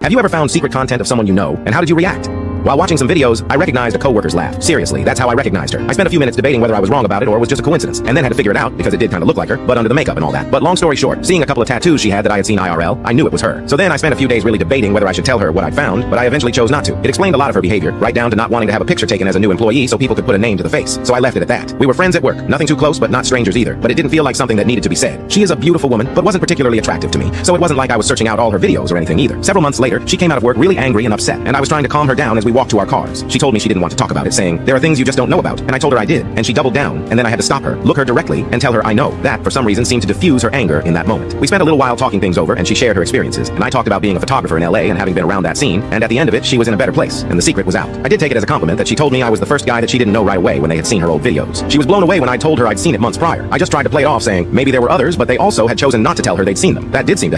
Have you ever found secret content of someone you know, and how did you react? While watching some videos, I recognized a coworker's laugh. Seriously, that's how I recognized her. I spent a few minutes debating whether I was wrong about it or it was just a coincidence, and then had to figure it out because it did kind of look like her, but under the makeup and all that. But long story short, seeing a couple of tattoos she had that I had seen IRL, I knew it was her. So then I spent a few days really debating whether I should tell her what I'd found, but I eventually chose not to. It explained a lot of her behavior, right down to not wanting to have a picture taken as a new employee so people could put a name to the face. So I left it at that. We were friends at work, nothing too close, but not strangers either. But it didn't feel like something that needed to be said. She is a beautiful woman, but wasn't particularly attractive to me, so it wasn't like I was searching out all her videos or anything either. Several months later, she came out of work really angry and upset, and I was trying to calm her down as we walked to our cars. She told me she didn't want to talk about it, saying, "There are things you just don't know about." And I told her I did, and she doubled down, and then I had to stop her, look her directly, and tell her I know. That, for some reason, seemed to diffuse her anger in that moment. We spent a little while talking things over, and she shared her experiences, and I talked about being a photographer in LA and having been around that scene, and at the end of it, she was in a better place, and the secret was out. I did take it as a compliment that she told me I was the first guy that she didn't know right away when they had seen her old videos. She was blown away when I told her I'd seen it months prior. I just tried to play it off saying, maybe there were others, but they also had chosen not to tell her they'd seen them. That did seem to help.